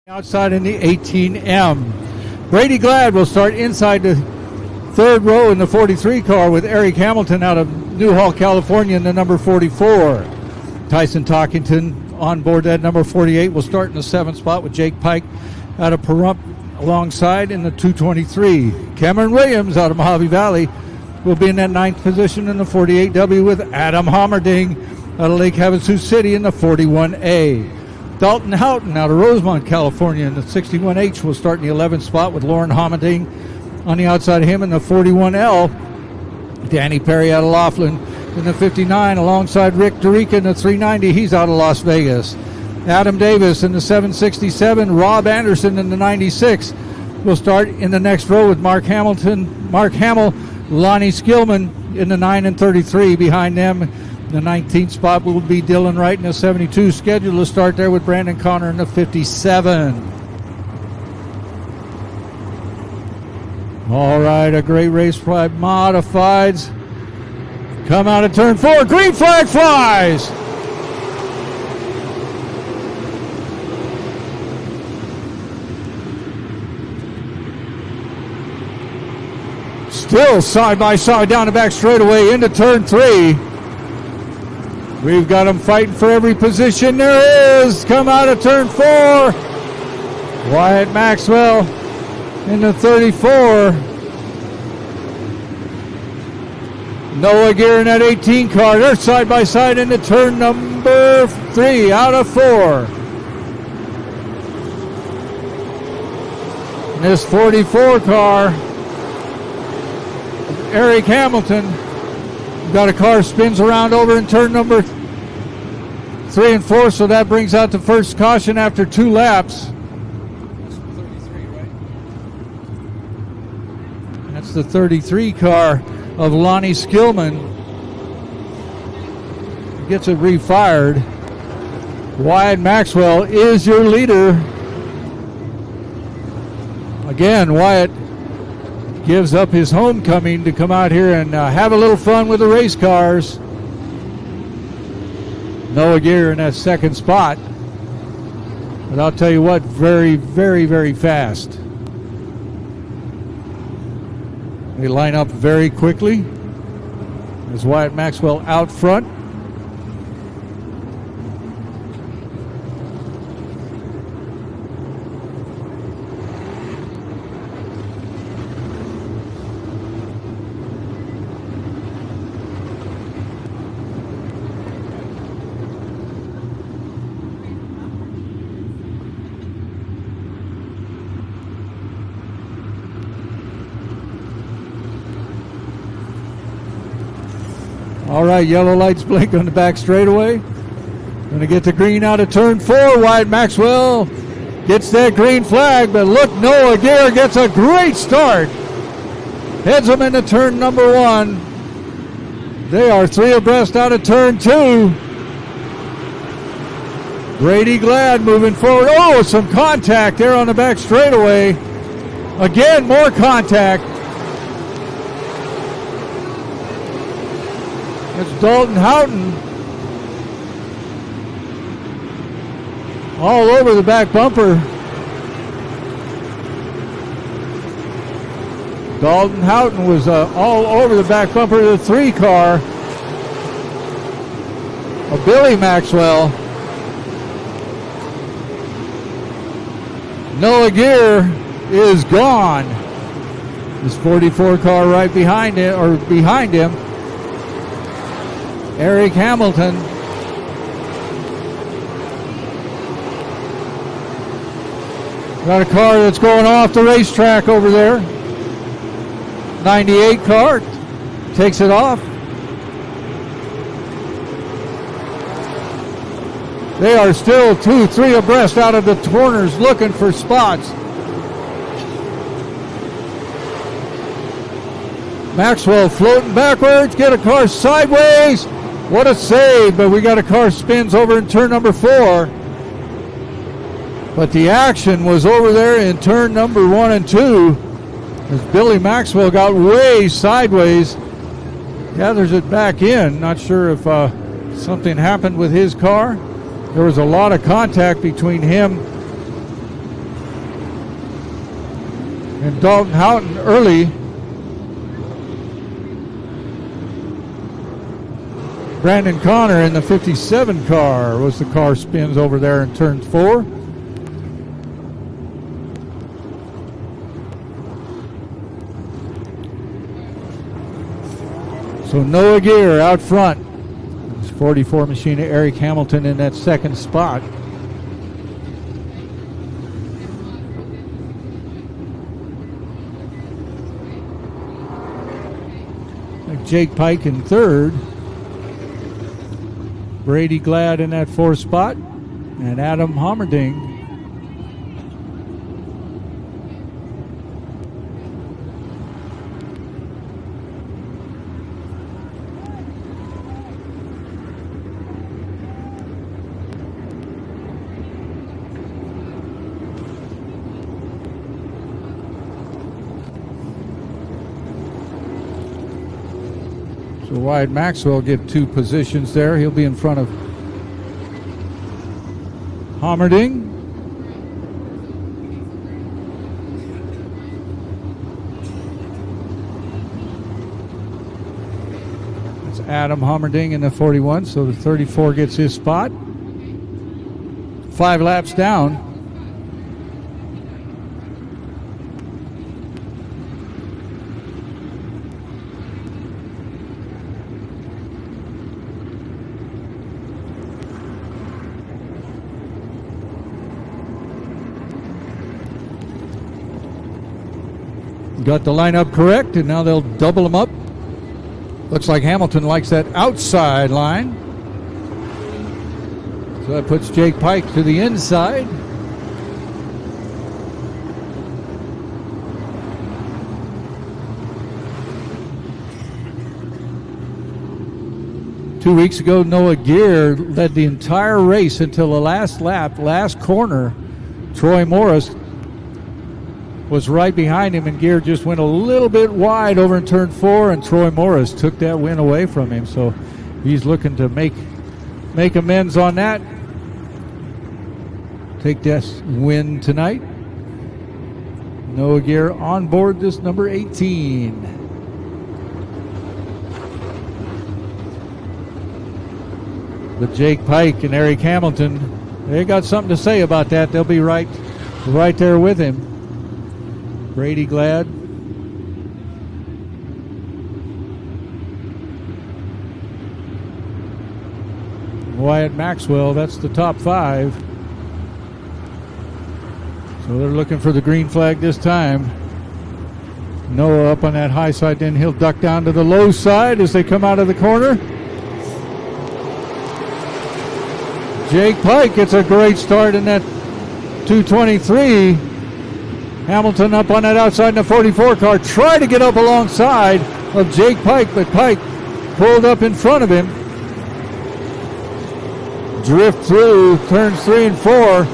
Outside in the 18M. Brady Glad will start inside the third row in the 43 car with Eric Hamilton out of Newhall, California in the number 44. Tyson Talkington on board that number 48 will start in the 7th spot with Jake Pike out of Pahrump alongside in the 223. Cameron Williams out of Mohave Valley will be in that 9th position in the 48W with Adam Hommerding out of Lake Havasu City in the 41A. Dalton Houghton out of Rosemont, California in the 61H will start in the 11th spot with Lauren Hommerding on the outside of him in the 41L. Danny Perry out of Laughlin in the 59 alongside Rick Dorica in the 390. He's out of Las Vegas. Adam Davis in the 767. Rob Anderson in the 96 will start in the next row with Mark Hamill, Lonnie Skillman in the 9 and 33 behind them. The 19th spot will be Dylan Wright in the 72. Scheduled to start there with Brandon Connor in the 57. All right, a great race by Modifieds. Come out of turn 4. Green flag flies. Still side by side down the back straightaway into turn 3. We've got them fighting for every position there is. Come out of turn 4. Wyatt Maxwell in the 34. Noah Gear in that 18 car. They're side by side into turn number 3 out of 4. And this 44 car, Eric Hamilton. Got a car spins around over in turn number 3 and 4, so that brings out the first caution after 2 laps. That's the 33 car of Lonnie Skillman. Gets it refired. Wyatt Maxwell is your leader. Again, Wyatt gives up his homecoming to come out here and have a little fun with the race cars. Noah Gear in that 2nd spot. But I'll tell you what, very, very, very fast. They line up very quickly. There's Wyatt Maxwell out front. All right, yellow lights blink on the back straightaway. Going to get the green out of turn 4. Wyatt Maxwell gets that green flag, but look, Noah Gear gets a great start. Heads them into turn number 1. They are 3 abreast out of turn 2. Brady Glad moving forward. Oh, some contact there on the back straightaway. Again, more contact. It's Dalton Houghton all over the back bumper. Dalton Houghton was all over the back bumper of the 3 car of Billy Maxwell. Noah Gear is gone. This 44 car right behind it, or behind him. Eric Hamilton. Got a car that's going off the racetrack over there. 98 car takes it off. They are still 2-3 abreast out of the corners looking for spots. Maxwell floating backwards, get a car sideways. What a save, but we got a car spins over in turn number 4. But the action was over there in turn number 1 and 2 as Billy Maxwell got way sideways. Gathers it back in. Not sure if something happened with his car. There was a lot of contact between him And Dalton Houghton early. Brandon Connor in the 57 car was the car spins over there in turn 4. So Noah Gear out front. It's 44 machine of Eric Hamilton in that second spot. Jake Pike in third. Brady Glad in that fourth spot. And Adam Hommerding So Wyatt Maxwell get 2 positions there. He'll be in front of Hommerding. That's Adam Hommerding in the 41, so the 34 gets his spot. 5 laps down. Got the lineup correct, and now they'll double them up. Looks like Hamilton likes that outside line. So that puts Jake Pike to the inside. Two weeks ago, Noah Gear led the entire race until the last lap, last corner. Troy Morris was right behind him, and Gear just went a little bit wide over in turn 4, and Troy Morris took that win away from him. So he's looking to make amends on that. Take this win tonight. Noah Gear on board this number 18. But Jake Pike and Eric Hamilton, they got something to say about that. They'll be right there with him. Brady Glad. Wyatt Maxwell, that's the top 5. So they're looking for the green flag this time. Noah up on that high side, then he'll duck down to the low side as they come out of the corner. Jake Pike gets a great start in that 223. Hamilton up on that outside in the 44 car. Tried to get up alongside of Jake Pike, but Pike pulled up in front of him. Drift through turns 3 and 4.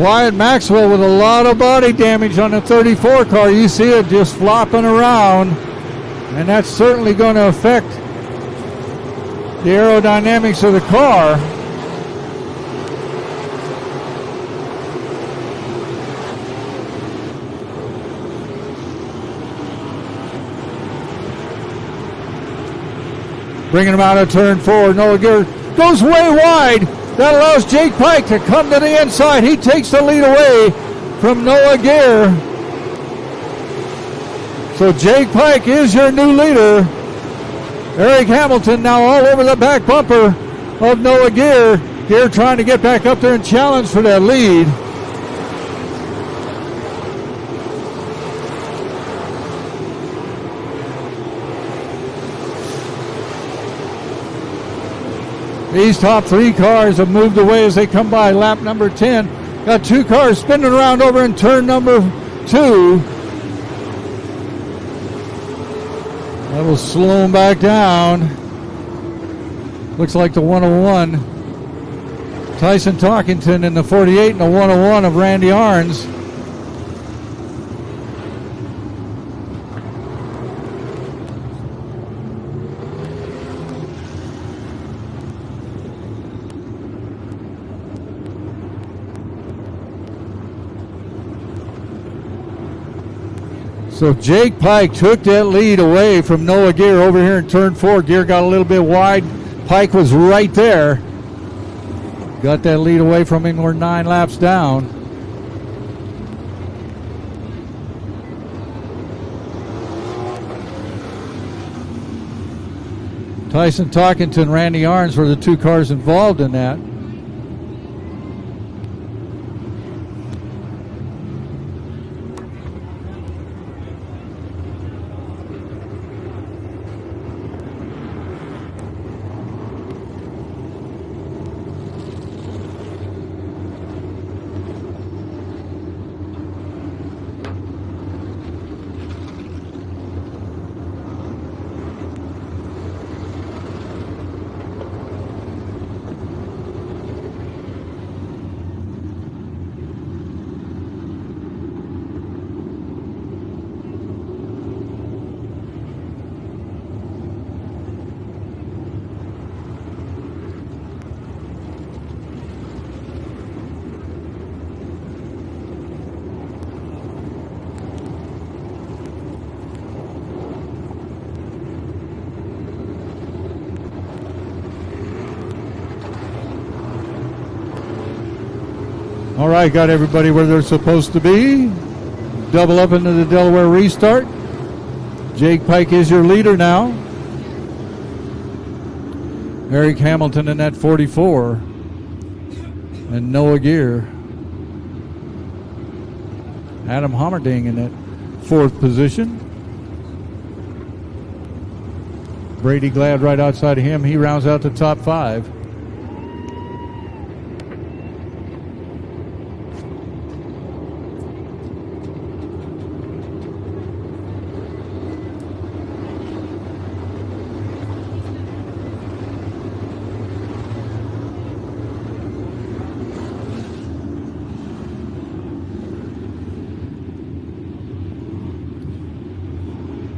Wyatt Maxwell with a lot of body damage on the 34 car. You see it just flopping around, and that's certainly going to affect the aerodynamics of the car. Bringing him out of turn 4. Noah Gear goes way wide. That allows Jake Pike to come to the inside. He takes the lead away from Noah Gear. So Jake Pike is your new leader. Eric Hamilton now all over the back bumper of Noah Gear. Gear trying to get back up there and challenge for that lead. These top 3 cars have moved away as they come by lap number 10. Got 2 cars spinning around over in turn number 2. That will slow them back down. Looks like the 101. Tyson Talkington in the 48 and the 101 of Randy Arns. So Jake Pike took that lead away from Noah Gear over here in turn 4. Gear got a little bit wide. Pike was right there. Got that lead away from him. We're 9 laps down. Tyson Talkington, Randy Arns were the 2 cars involved in that. All right, got everybody where they're supposed to be. Double up into the Delaware restart. Jake Pike is your leader now. Eric Hamilton in that 44. And Noah Gear. Adam Hommerding in that 4th position. Brady Glad right outside of him. He rounds out the top 5.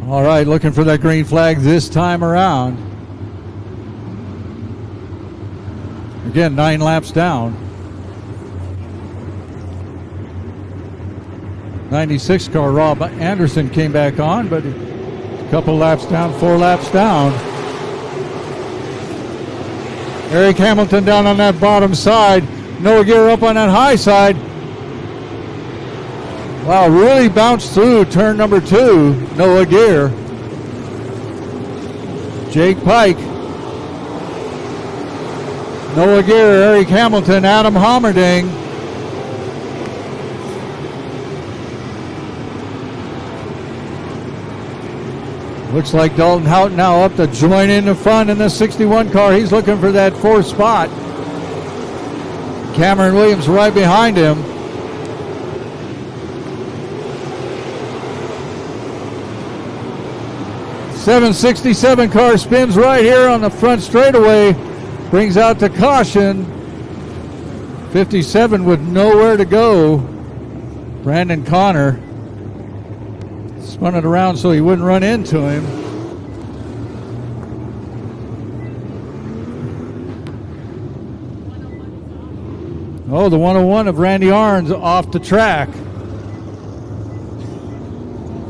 All right, looking for that green flag this time around. Again, 9 laps down. 96 car, Rob Anderson came back on, but a couple laps down, 4 laps down. Eric Hamilton down on that bottom side. Noah Gear up on that high side. Wow, really bounced through turn number 2, Noah Gear. Jake Pike. Noah Gear, Eric Hamilton, Adam Hommerding. Looks like Dalton Houghton now up to join in the fun in the 61 car. He's looking for that 4th spot. Cameron Williams right behind him. .767 car spins right here on the front straightaway, brings out the caution. 57 with nowhere to go. Brandon Connor spun it around so he wouldn't run into him. Oh, the 101 of Randy Arns off the track.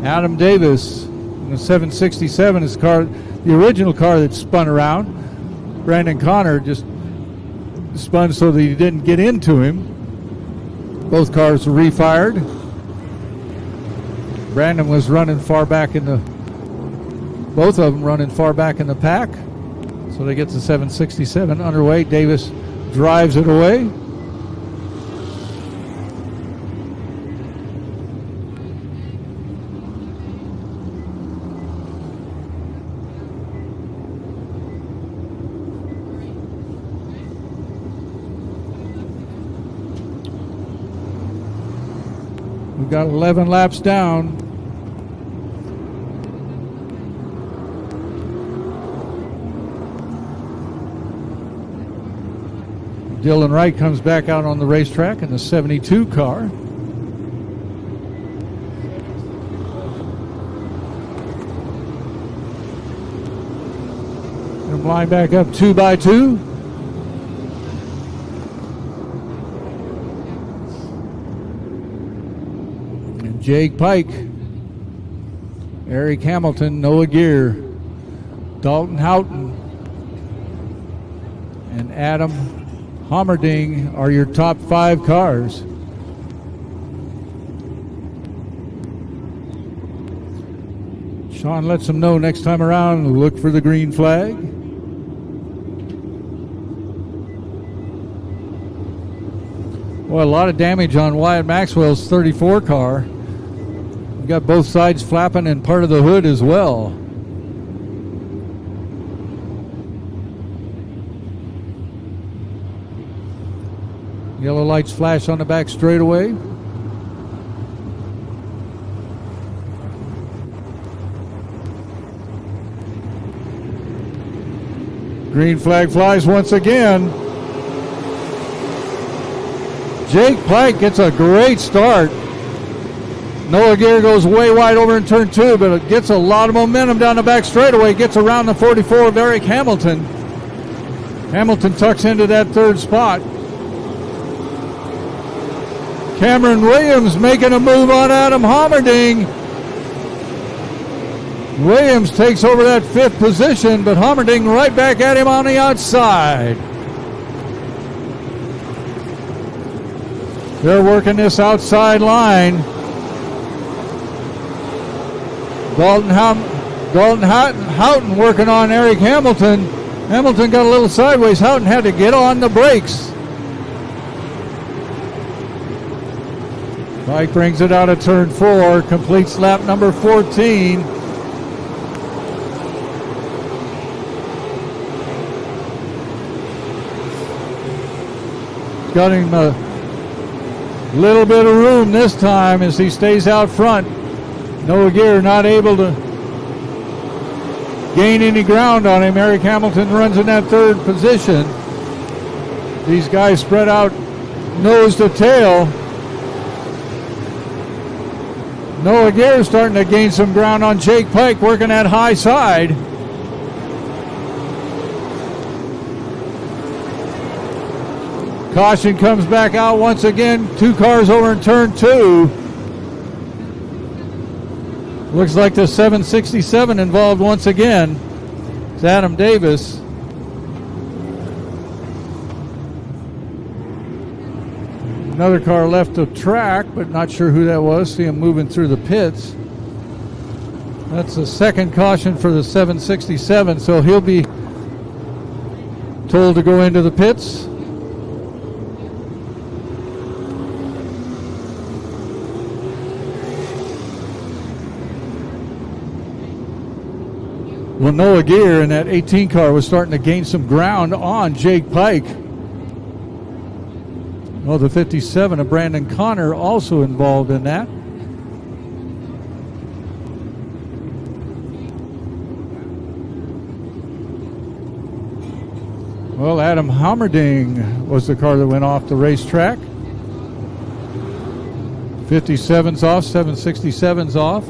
Adam Davis. The 767 is car, the original car that spun around. Brandon Connor just spun so that he didn't get into him. Both cars were refired. Brandon was running far back in the, both of them running far back in the pack. So they get the 767 underway. Davis drives it away. We've got 11 laps down. Dylan Wright comes back out on the racetrack in the 72 car. Going to line back up 2 by 2. Jake Pike Eric Hamilton, Noah Gear, Dalton Houghton, and Adam Hommerding are your top 5 cars. Sean lets them know next time around, look for the green flag. Well, a lot of damage on Wyatt Maxwell's 34 car. We got both sides flapping and part of the hood as well. Yellow lights flash on the back straightaway. Green flag flies once again. Jake Pike gets a great start. Noah Gear goes way wide over in turn 2, but it gets a lot of momentum down the back straightaway. Gets around the 44 of Eric Hamilton. Hamilton tucks into that 3rd spot. Cameron Williams making a move on Adam Hommerding. Williams takes over that 5th position, but Hommerding right back at him on the outside. They're working this outside line. Dalton Houghton working on Eric Hamilton. Hamilton got a little sideways. Houghton had to get on the brakes. Mike brings it out of turn 4, completes lap number 14. Got him a little bit of room this time as he stays out front. Noah Gear not able to gain any ground on him. Eric Hamilton runs in that 3rd position. These guys spread out nose to tail. Noah Gear starting to gain some ground on Jake Pike, working that high side. Caution comes back out once again. 2 cars over in turn 2. Looks like the 767 involved once again. It's Adam Davis. Another car left the track, but not sure who that was. See him moving through the pits. That's the 2nd caution for the 767, so he'll be told to go into the pits. Well, Noah Gear in that 18 car was starting to gain some ground on Jake Pike. Well, the 57 of Brandon Connor also involved in that. Well, Adam Hommerding was the car that went off the racetrack. 57's off, 767's off.